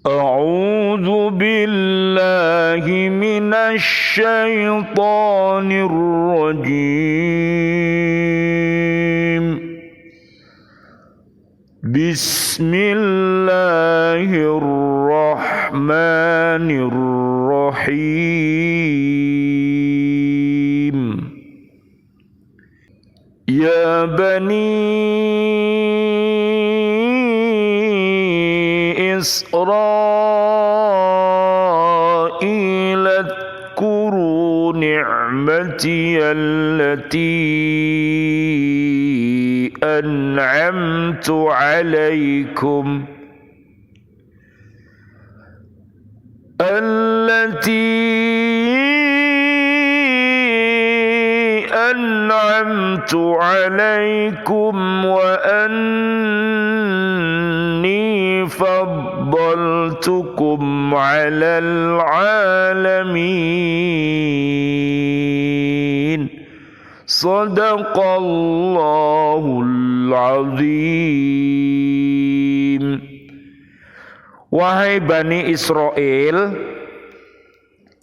أعوذ بالله من الشيطان الرجيم. بسم الله الرحمن الرحيم. يا بني إسرائيل اذكروا نعمتي التي أنعمت عليكم وأني فضلتكم على العالمين. صدق الله العظيم. Wahai Bani Israel,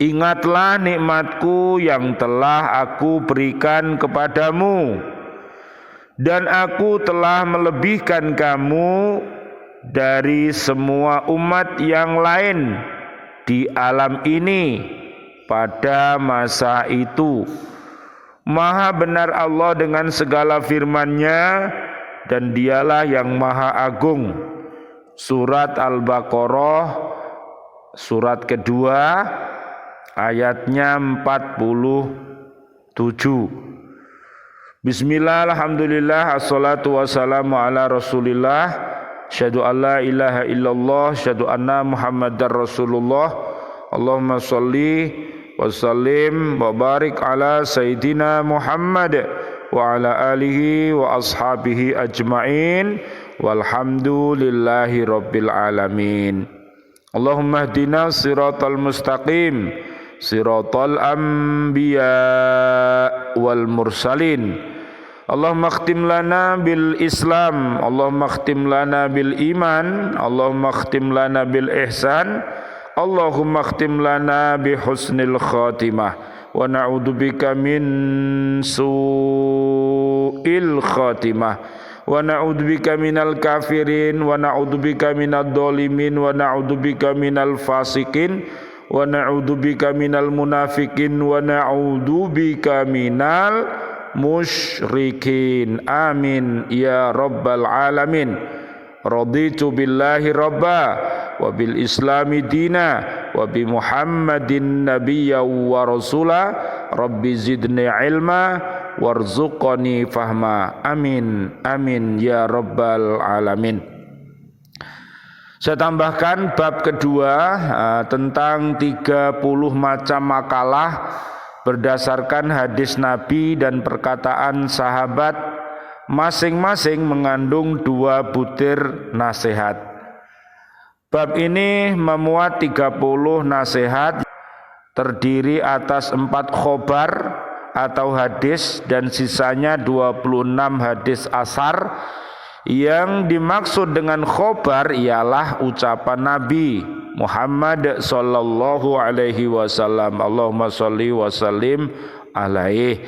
ingatlah nikmatku yang telah aku berikan kepadamu, dan aku telah melebihkan kamu dari semua umat yang lain di alam ini pada masa itu. Maha benar Allah dengan segala firman-Nya, dan Dialah yang Maha Agung. Surat Al-Baqarah, surat kedua, ayatnya 47. Bismillah, alhamdulillah, assalatu wassalamu ala rasulillah. Asyhadu an la ilaha illallah, asyhadu anna muhammadar rasulullah. Allahumma sholli wa sallim wa barik ala sayyidina Muhammad wa ala alihi wa ashabihi ajma'in, walhamdulillahi rabbil alamin. Allahumma hdina siratal mustaqim, siratal anbiya wal mursalin. Allahumma khtim lana bil islam, Allahumma khtim lana bil iman, Allahumma khtim lana bil ihsan, Allahumma khtim lana bi husnil khatimah, wa na'udzubika min su'il khatimah, wa na'udzubika minal kafirin, wa na'udzubika minadh dhalimin, wa na'udzubika minal fasikin, wa na'udzubika minal munafikin, wa na'udzubika minal musyrikin. Amin ya rabbal alamin. Raditu billahi rabba wa bil islami dina wa bi muhammadin nabiyya wa rasula. Rabbi zidni ilma warzuqni fahma. Amin amin ya rabbal alamin. Saya tambahkan bab kedua tentang 30 macam makalah berdasarkan hadis Nabi dan perkataan sahabat, masing-masing mengandung 2 butir nasihat. Bab ini memuat 30 nasihat, terdiri atas 4 khobar atau hadis dan sisanya 26 hadis asar. Yang dimaksud dengan khobar ialah ucapan Nabi Muhammad sallallahu alaihi wasallam, Allahumma sholli wa sallim alaihi.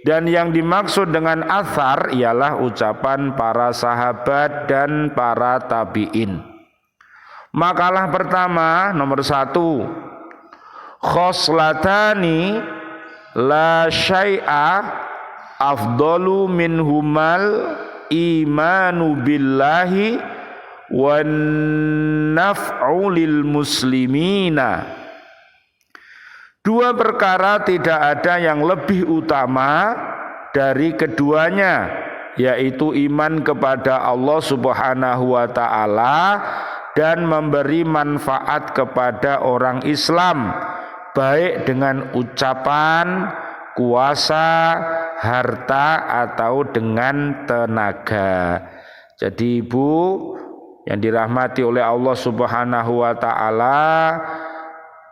Dan yang dimaksud dengan athar ialah ucapan para sahabat dan para tabi'in. Makalah pertama, nomor 1, khoslatani la syai'a afdalu minhumal imanu billahi wan naf'u lil muslimina. 2 perkara tidak ada yang lebih utama dari keduanya, yaitu iman kepada Allah Subhanahu wa ta'ala dan memberi manfaat kepada orang Islam, baik dengan ucapan, kuasa, harta, atau dengan tenaga. Jadi Ibu yang dirahmati oleh Allah Subhanahu wa ta'ala,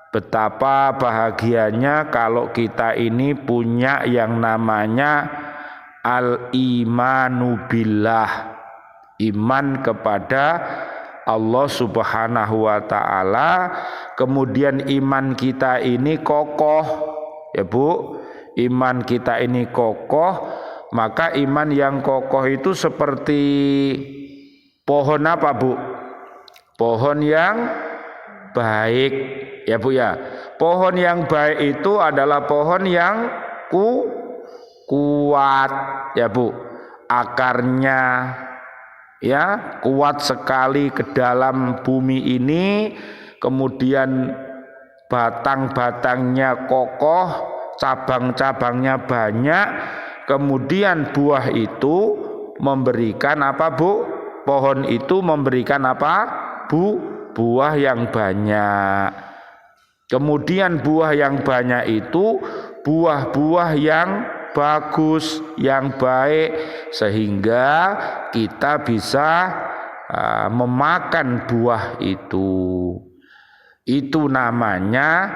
betapa bahagianya kalau kita ini punya yang namanya al-imanu billah, iman kepada Allah Subhanahu wa taala, kemudian iman kita ini kokoh, ya Bu. Iman kita ini kokoh, maka iman yang kokoh itu seperti pohon apa Bu? Pohon yang baik, ya Bu ya. Pohon yang baik itu adalah pohon yang kuat, ya Bu. Akarnya ya kuat sekali ke dalam bumi ini, kemudian batang-batangnya kokoh, cabang-cabangnya banyak, kemudian buah itu memberikan apa Bu? Pohon itu memberikan apa Bu? Buah yang banyak. Kemudian buah yang banyak itu buah-buah yang bagus, yang baik, sehingga kita bisa memakan buah itu. Itu namanya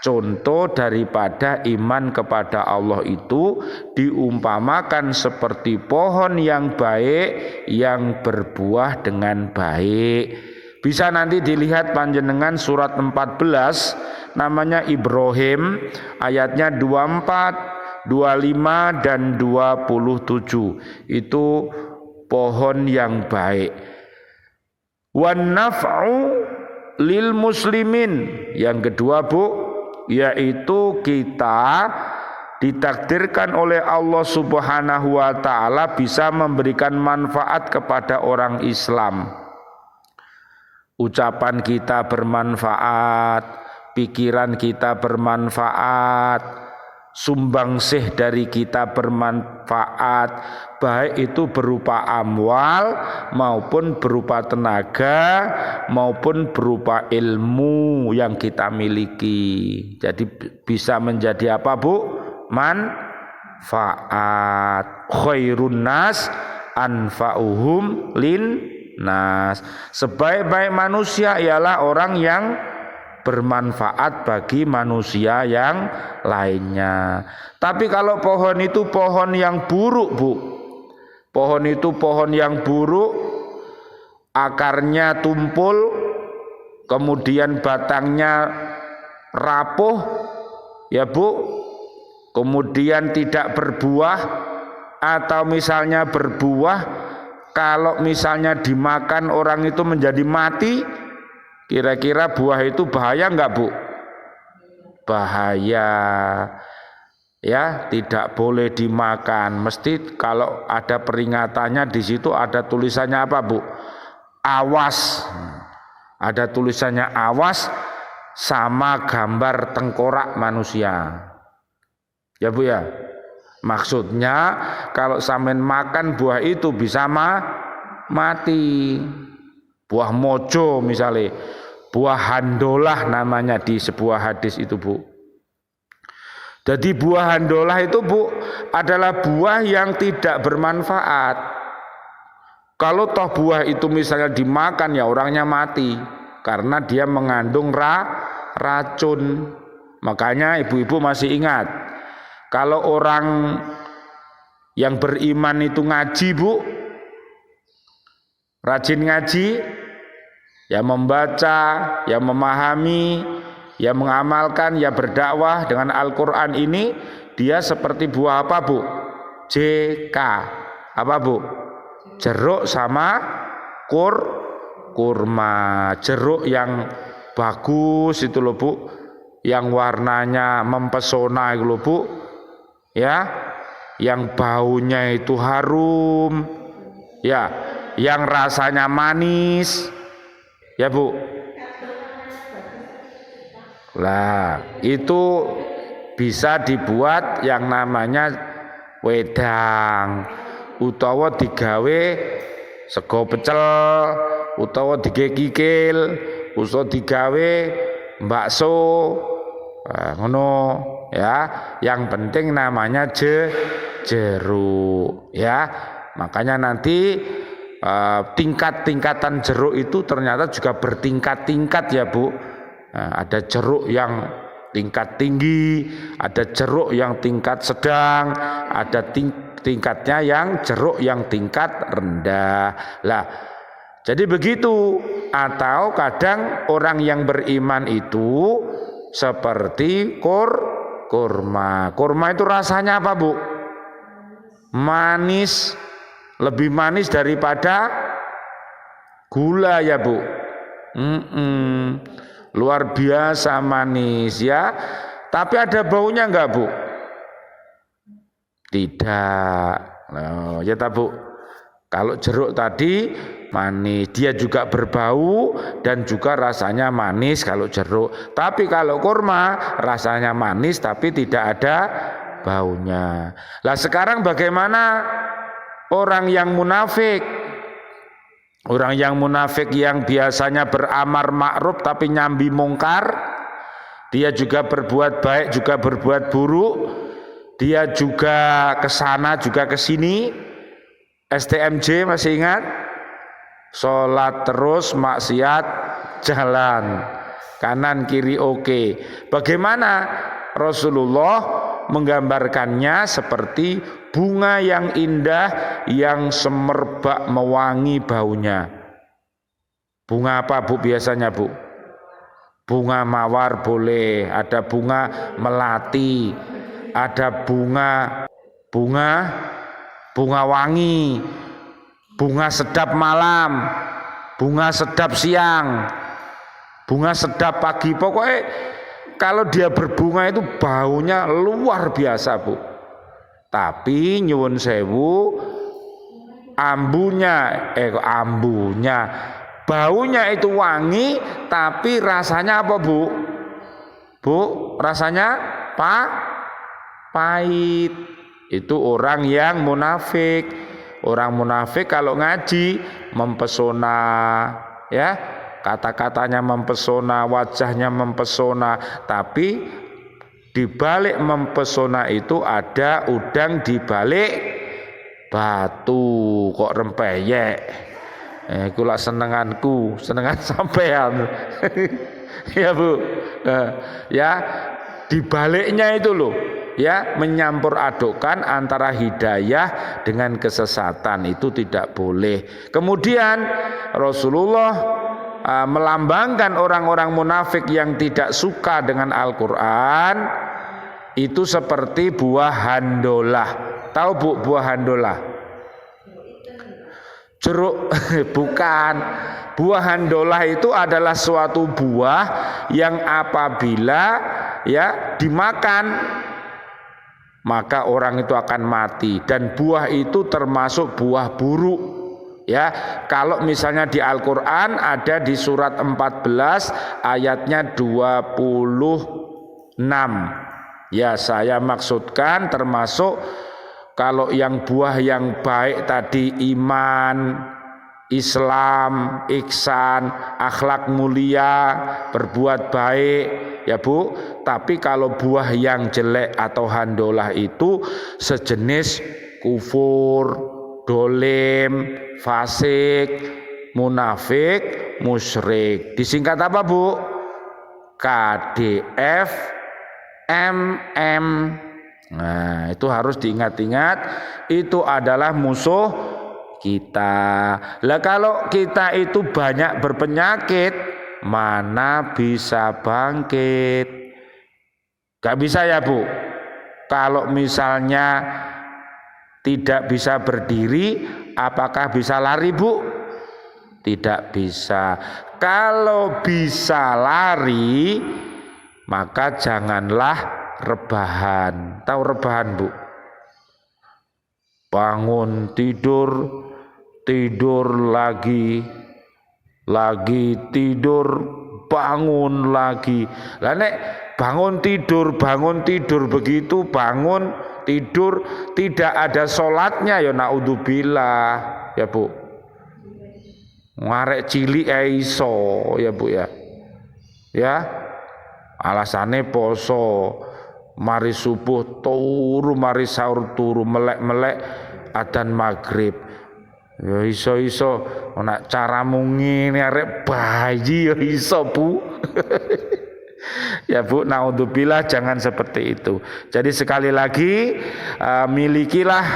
contoh daripada iman kepada Allah itu diumpamakan seperti pohon yang baik yang berbuah dengan baik. Bisa nanti dilihat panjenengan surat 14 namanya Ibrahim, ayatnya 24, 25 dan 27. Itu pohon yang baik. Wan naf'u lil muslimin. Yang kedua Bu, yaitu kita ditakdirkan oleh Allah Subhanahu wa taala bisa memberikan manfaat kepada orang Islam. Ucapan kita bermanfaat, pikiran kita bermanfaat, sumbangsih dari kita bermanfaat, baik itu berupa amwal maupun berupa tenaga maupun berupa ilmu yang kita miliki. Jadi bisa menjadi apa Bu? Manfaat. Khairun nas anfa'uhum lin nas. Sebaik-baik manusia ialah orang yang bermanfaat bagi manusia yang lainnya. Tapi kalau pohon itu pohon yang buruk Bu, pohon itu pohon yang buruk, akarnya tumpul, kemudian batangnya rapuh, ya Bu, kemudian tidak berbuah, atau misalnya berbuah, kalau misalnya dimakan orang itu menjadi mati, kira-kira buah itu bahaya enggak Bu? Bahaya. Ya, tidak boleh dimakan. Mesti kalau ada peringatannya di situ ada tulisannya apa Bu? Awas. Ada tulisannya awas sama gambar tengkorak manusia. Ya Bu ya. Maksudnya kalau sampean makan buah itu bisa mati. Buah mojo misalnya, buah handolah namanya di sebuah hadis itu Bu. Jadi buah handolah itu Bu adalah buah yang tidak bermanfaat. Kalau toh buah itu misalnya dimakan ya orangnya mati karena dia mengandung racun. Makanya ibu-ibu masih ingat, kalau orang yang beriman itu ngaji Bu, rajin ngaji, ya membaca, ya memahami, ya mengamalkan, ya berdakwah dengan Al-Quran ini, dia seperti buah apa Bu? JK. Apa Bu? Jeruk sama kurma. Jeruk yang bagus itu loh Bu, yang warnanya mempesona itu loh Bu, ya, yang baunya itu harum, ya, yang rasanya manis, ya Bu. Lah itu bisa dibuat yang namanya wedang, utawa digawe sego pecel, utawa digekikil, utawa digawe bakso, ngono ya. Yang penting namanya jeruk ya. Makanya nanti tingkat-tingkatan jeruk itu ternyata juga bertingkat-tingkat ya Bu. Ada jeruk yang tingkat tinggi, ada jeruk yang tingkat sedang, ada tingkatnya yang jeruk yang tingkat rendah. Lah Jadi begitu. Atau kadang orang yang beriman itu seperti kurma. Kurma itu rasanya apa, Bu? Manis, lebih manis daripada gula ya, Bu. Luar biasa manis ya. Tapi ada baunya enggak, Bu? Tidak. Nah, ya tak, Bu. Kalau jeruk tadi manis, dia juga berbau dan juga rasanya manis kalau jeruk. Tapi kalau kurma rasanya manis tapi tidak ada baunya. Lah sekarang bagaimana orang yang munafik? Orang yang munafik yang biasanya beramar ma'ruf tapi nyambi mungkar, dia juga berbuat baik juga berbuat buruk, dia juga kesana juga kesini. STMJ masih ingat? Sholat terus, maksiat jalan, kanan kiri oke. Bagaimana Rasulullah menggambarkannya? Seperti bunga yang indah yang semerbak mewangi baunya. Bunga apa, Bu, biasanya, Bu? Bunga mawar boleh, ada bunga melati, ada bunga wangi, bunga sedap malam, bunga sedap siang, bunga sedap pagi. Pokoknya kalau dia berbunga itu baunya luar biasa, Bu. Tapi nyuwun sewu, baunya itu wangi tapi rasanya apa, Bu? Bu, rasanya pahit. Itu orang yang munafik. Orang munafik kalau ngaji mempesona, ya, kata-katanya mempesona, wajahnya mempesona, tapi di balik mempesona itu ada udang di balik batu. Kok rempeyek? Kula senenganku, senengan sampean. Ya, Bu. Ya, di baliknya itu loh, ya, menyampur adukkan antara hidayah dengan kesesatan itu tidak boleh. Kemudian Rasulullah melambangkan orang-orang munafik yang tidak suka dengan Al-Quran itu seperti buah handolah. Tahu, Bu, buah handolah? Jeruk bukan. Buah handolah itu adalah suatu buah yang apabila ya dimakan maka orang itu akan mati, dan buah itu termasuk buah buruk. Ya, kalau misalnya di Al-Qur'an ada di surat 14 ayatnya 26. Ya, saya maksudkan termasuk kalau yang buah yang baik tadi iman, Islam, ihsan, akhlak mulia, berbuat baik, ya, Bu. Tapi kalau buah yang jelek atau handolah itu sejenis kufur, dolim, fasik, munafik, musyrik. Disingkat apa, Bu? KDF MM. Nah, itu harus diingat-ingat, itu adalah musuh kita. Lah kalau kita itu banyak berpenyakit, mana bisa bangkit? Gak bisa ya, Bu. Kalau misalnya tidak bisa berdiri, apakah bisa lari, Bu? Tidak bisa. Kalau bisa lari, maka janganlah rebahan. Tahu rebahan, Bu? Bangun tidur, tidur lagi tidur, bangun lagi. Lah nek bangun tidur begitu, bangun tidur tidak ada sholatnya, ya naudzubillah, ya, Bu. Ngarek cilik iso, ya, Bu, ya. Ya. Alasane poso, mari subuh turu, mari sahur turu, melek-melek adzan maghrib. Ya iso nek caramu ngene arek bayi ya iso, Bu. Ya Bu, naudzubillah, jangan seperti itu. Jadi sekali lagi milikilah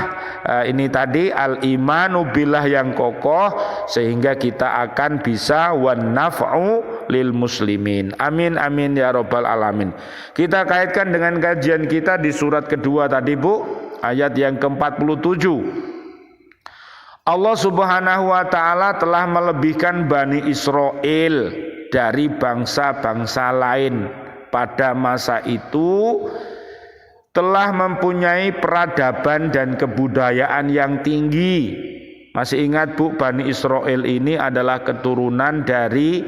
ini tadi al-imanu billah yang kokoh, sehingga kita akan bisa wan naf'u lil muslimin. Amin amin ya rabbal alamin. Kita kaitkan dengan kajian kita di surat kedua tadi Bu, ayat yang ke-47. Allah Subhanahu wa taala telah melebihkan Bani Israel dari bangsa-bangsa lain pada masa itu, telah mempunyai peradaban dan kebudayaan yang tinggi. Masih ingat Bu, Bani Israel ini adalah keturunan dari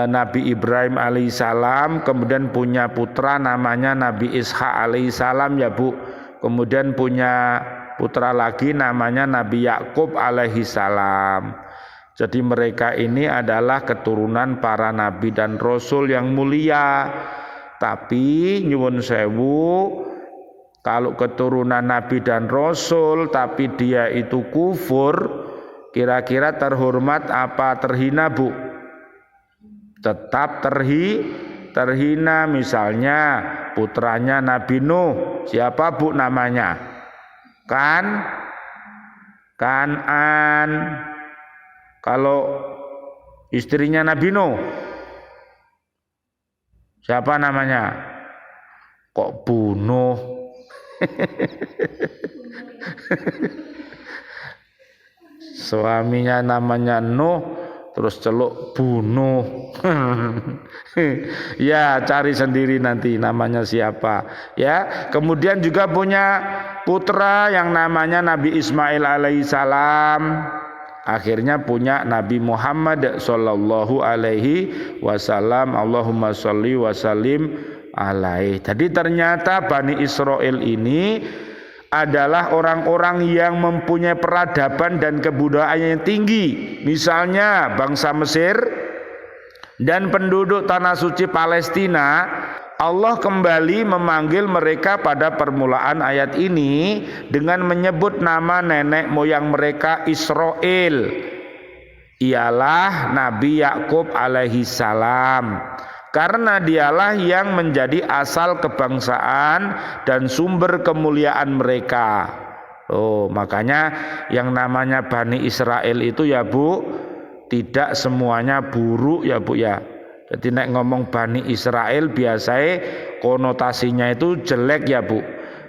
Nabi Ibrahim alaihissalam, kemudian punya putra namanya Nabi Ishak alaihissalam ya Bu, kemudian punya putra lagi namanya Nabi Yakub alaihissalam. Jadi mereka ini adalah keturunan para nabi dan rasul yang mulia. Tapi nyuwun sewu, kalau keturunan nabi dan rasul tapi dia itu kufur, kira-kira terhormat apa terhina Bu? Tetap terhina. Misalnya putranya Nabi Nuh, siapa Bu namanya? Kan'an. Kalau istrinya Nabi Nuh, siapa namanya? Kok bunuh? Suaminya namanya Nuh, terus celuk bunuh. Ya, cari sendiri nanti namanya siapa. Ya, kemudian juga punya putra yang namanya Nabi Ismail alaihissalam. Akhirnya punya Nabi Muhammad sallallahu alaihi wasallam. Allahumma sholli wa sallim alaihi. Jadi ternyata Bani Israel ini adalah orang-orang yang mempunyai peradaban dan kebudayaan yang tinggi. Misalnya bangsa Mesir dan penduduk tanah suci Palestina, Allah kembali memanggil mereka pada permulaan ayat ini dengan menyebut nama nenek moyang mereka Israel, ialah Nabi Yakub alaihissalam, karena dialah yang menjadi asal kebangsaan dan sumber kemuliaan mereka. Makanya yang namanya Bani Israel itu ya Bu, tidak semuanya buruk ya Bu ya. Jadi nek ngomong Bani Israel biasanya konotasinya itu jelek ya Bu.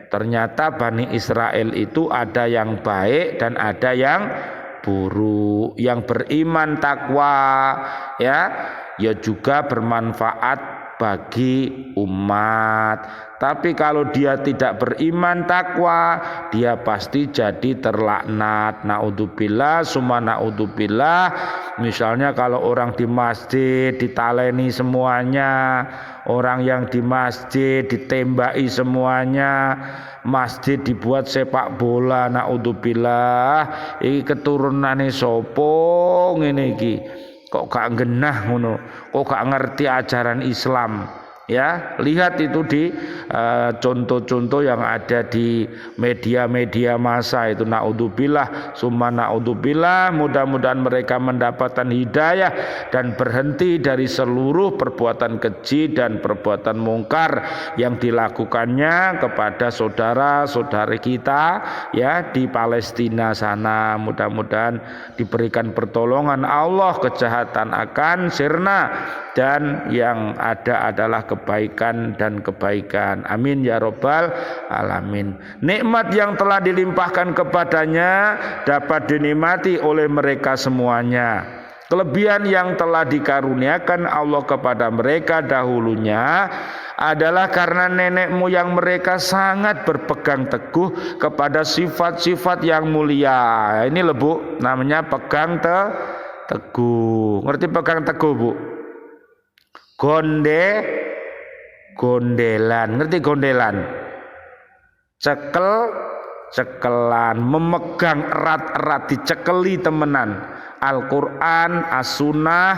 Ternyata Bani Israel itu ada yang baik dan ada yang buruk. Yang beriman takwa ya juga bermanfaat bagi umat. Tapi kalau dia tidak beriman takwa, dia pasti jadi terlaknat. Naudzubillah summa naudzubillah. Misalnya kalau orang di masjid ditaleni semuanya, orang yang di masjid ditembaki semuanya, masjid dibuat sepak bola, naudzubillah. Iki keturunane sapa ngene iki? Kok gak genah ngono, kok gak ngerti ajaran Islam. Ya, lihat itu di contoh-contoh yang ada di media-media massa itu, naudzubillah summa naudzubillah. Mudah-mudahan mereka mendapatkan hidayah dan berhenti dari seluruh perbuatan keji dan perbuatan mungkar yang dilakukannya kepada saudara-saudari kita ya di Palestina sana. Mudah-mudahan diberikan pertolongan Allah, kejahatan akan sirna dan yang ada adalah kebaikan dan kebaikan. Amin ya robbal alamin. Nikmat yang telah dilimpahkan kepadanya dapat dinikmati oleh mereka semuanya. Kelebihan yang telah dikaruniakan Allah kepada mereka dahulunya adalah karena nenek moyang mereka sangat berpegang teguh kepada sifat-sifat yang mulia. Ini Bu, namanya pegang teguh. Ngerti pegang teguh Bu? Gondelan, ngerti gondelan? Cekelan, memegang erat-erat, dicekeli temenan. Al-Quran, As-Sunnah,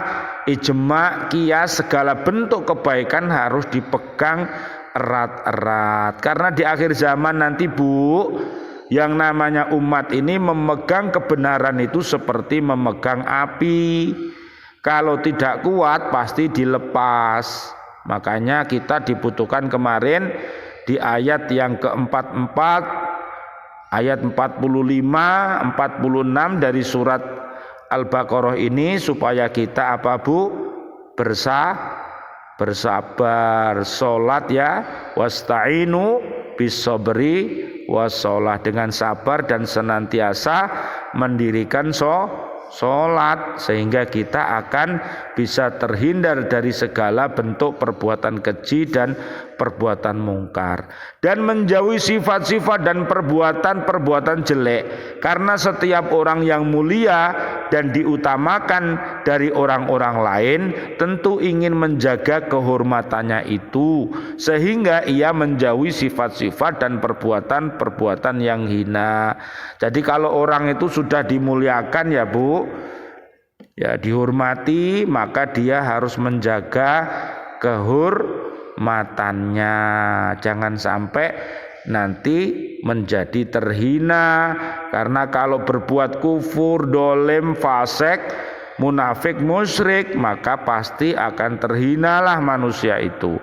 Ijma, Qiyas, segala bentuk kebaikan harus dipegang erat-erat. Karena di akhir zaman nanti Bu, yang namanya umat ini memegang kebenaran itu seperti memegang api. Kalau tidak kuat pasti dilepas. Makanya kita dibutuhkan kemarin di ayat yang keempat, ayat 45, 46 dari surat Al-Baqarah ini supaya kita apa Bu? Bersabar, sholat ya, wasta'inu bisobri wassalah, dengan sabar dan senantiasa mendirikan sholat, sehingga kita akan bisa terhindar dari segala bentuk perbuatan keji dan perbuatan mungkar, dan menjauhi sifat-sifat dan perbuatan-perbuatan jelek. Karena setiap orang yang mulia dan diutamakan dari orang-orang lain tentu ingin menjaga kehormatannya itu, sehingga ia menjauhi sifat-sifat dan perbuatan-perbuatan yang hina. Jadi kalau orang itu sudah dimuliakan ya Bu, ya dihormati, maka dia harus menjaga kehormatannya, jangan sampai nanti menjadi terhina. Karena kalau berbuat kufur, dolim, fasik, munafik, musyrik, maka pasti akan terhinalah manusia itu.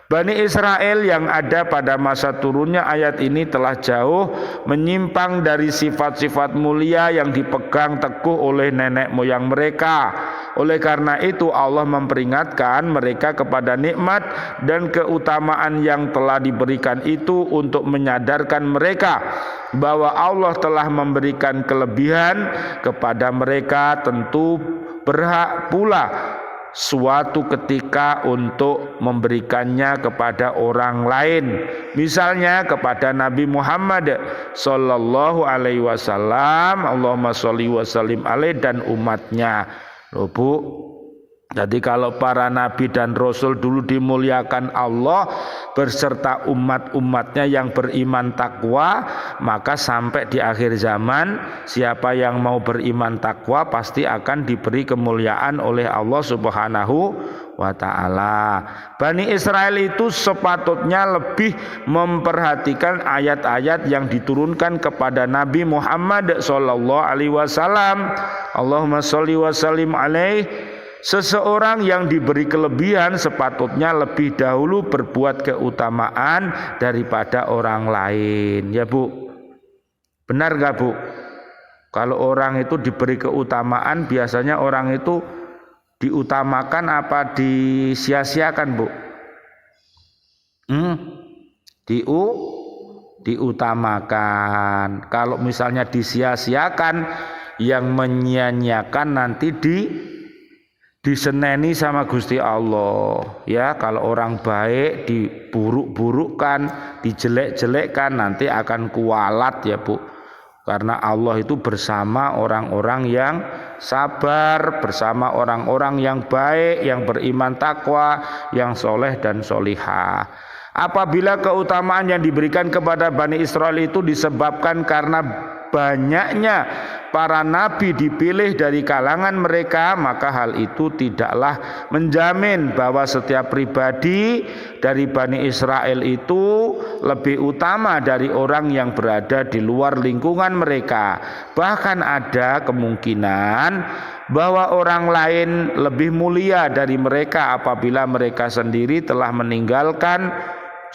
Bani Israel yang ada pada masa turunnya ayat ini telah jauh menyimpang dari sifat-sifat mulia yang dipegang teguh oleh nenek moyang mereka. Oleh karena itu Allah memperingatkan mereka kepada nikmat dan keutamaan yang telah diberikan itu untuk menyadarkan mereka bahwa Allah telah memberikan kelebihan kepada mereka. Tentu berhak pula suatu ketika untuk memberikannya kepada orang lain, misalnya kepada Nabi Muhammad sallallahu alaihi wasallam, Allahumma sholli wa sallim alaihi, dan umatnya. Loh Bu, jadi kalau para nabi dan rasul dulu dimuliakan Allah berserta umat-umatnya yang beriman takwa, maka sampai di akhir zaman siapa yang mau beriman takwa pasti akan diberi kemuliaan oleh Allah Subhanahu wa ta'ala. Bani Israel itu sepatutnya lebih memperhatikan ayat-ayat yang diturunkan kepada Nabi Muhammad sallallahu alaihi wasallam. Allahumma sholli wa sallim alaihi. Seseorang yang diberi kelebihan sepatutnya lebih dahulu berbuat keutamaan daripada orang lain, ya Bu. Benar gak Bu? Kalau orang itu diberi keutamaan, biasanya orang itu diutamakan apa disia-siakan Bu? Diutamakan. Kalau misalnya disia-siakan, yang menyia-nyiakan nanti diseneni sama Gusti Allah. Ya, kalau orang baik diburuk-burukkan, dijelek-jelekkan, nanti akan kualat ya Bu. Karena Allah itu bersama orang-orang yang sabar, bersama orang-orang yang baik, yang beriman takwa, yang soleh dan solihah. Apabila keutamaan yang diberikan kepada Bani Israel itu disebabkan karena banyaknya para nabi dipilih dari kalangan mereka, maka hal itu tidaklah menjamin bahwa setiap pribadi dari Bani Israel itu lebih utama dari orang yang berada di luar lingkungan mereka. Bahkan ada kemungkinan bahwa orang lain lebih mulia dari mereka apabila mereka sendiri telah meninggalkan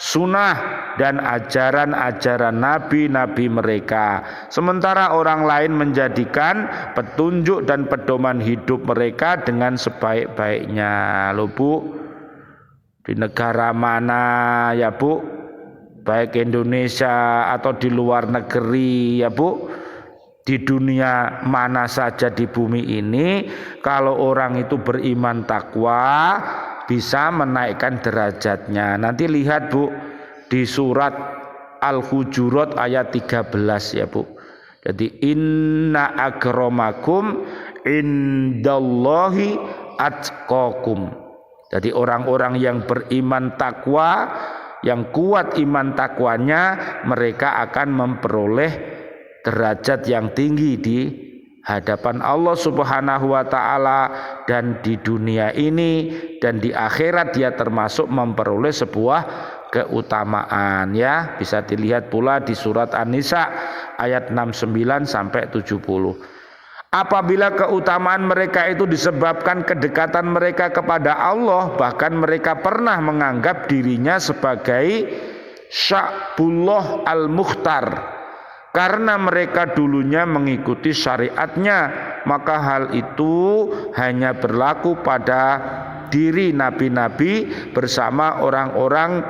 sunnah dan ajaran-ajaran nabi-nabi mereka, sementara orang lain menjadikan petunjuk dan pedoman hidup mereka dengan sebaik-baiknya. Loh Bu, di negara mana ya Bu, baik Indonesia atau di luar negeri ya Bu, di dunia mana saja di bumi ini, kalau orang itu beriman takwa bisa menaikkan derajatnya. Nanti lihat Bu di surat Al-Hujurat ayat 13 ya Bu. Jadi inna akramakum indallahi atqakum. Jadi orang-orang yang beriman takwa, yang kuat iman takwanya, mereka akan memperoleh derajat yang tinggi di hadapan Allah Subhanahu wa ta'ala, dan di dunia ini dan di akhirat dia termasuk memperoleh sebuah keutamaan ya. Bisa dilihat pula di surat An-Nisa ayat 69 sampai 70. Apabila keutamaan mereka itu disebabkan kedekatan mereka kepada Allah, bahkan mereka pernah menganggap dirinya sebagai Sya'bullah al-Mukhtar, karena mereka dulunya mengikuti syariatnya, maka hal itu hanya berlaku pada diri nabi-nabi bersama orang-orang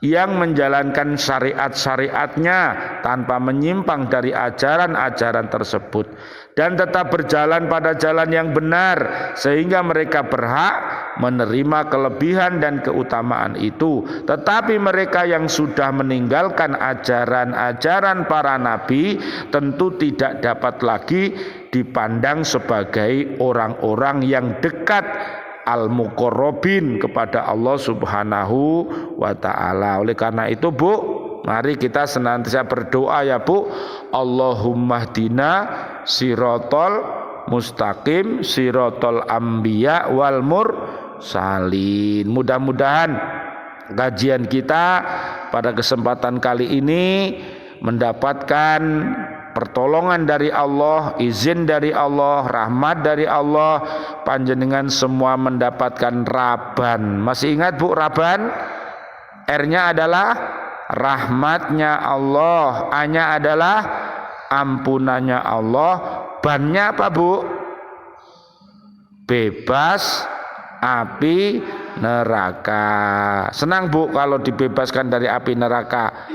yang menjalankan syariat-syariatnya tanpa menyimpang dari ajaran-ajaran tersebut dan tetap berjalan pada jalan yang benar, sehingga mereka berhak menerima kelebihan dan keutamaan itu. Tetapi mereka yang sudah meninggalkan ajaran-ajaran para nabi tentu tidak dapat lagi dipandang sebagai orang-orang yang dekat al-muqarrabin kepada Allah Subhanahu wa ta'ala. Oleh karena itu, Bu, mari kita senantiasa berdoa ya, Bu. Allahumma hdina sirotol mustaqim sirotol anbiya wal mursalin. Mudah-mudahan kajian kita pada kesempatan kali ini mendapatkan pertolongan dari Allah, izin dari Allah, rahmat dari Allah. Panjenengan semua mendapatkan raban. Masih ingat, Bu, raban? R-nya adalah rahmatnya Allah, A-nya adalah ampunannya Allah, ban-nya apa, Bu? Bebas api neraka. Senang, Bu, kalau dibebaskan dari api neraka?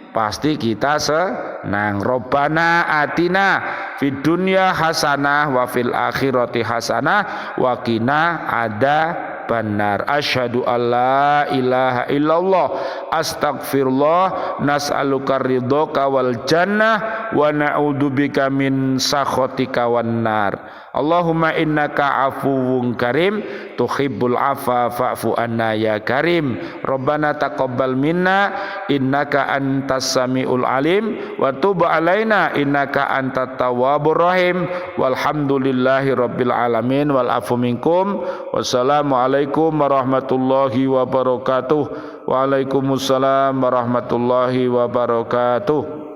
Pasti kita senang. Robbana atina fid dunya hasanah wa fil akhirati hasanah wa qina adzabannar. Asyhadu alla ilaha illallah astaghfirullah nas'aluka ridhoka wal jannah wa na'udzubika min sakhatika wan nar. Allahumma innaka afuwun karim tuhibbul afwa fa'fu anna ya karim. Rabbana taqabbal minna innaka antas samiul alim wa tub alaina innaka antat tawwabur rahim. Walhamdulillahi rabbil alamin wal afu minkum. Wassalamu alaikum warahmatullahi wabarakatuh. Waalaikumsalam warahmatullahi wabarakatuh.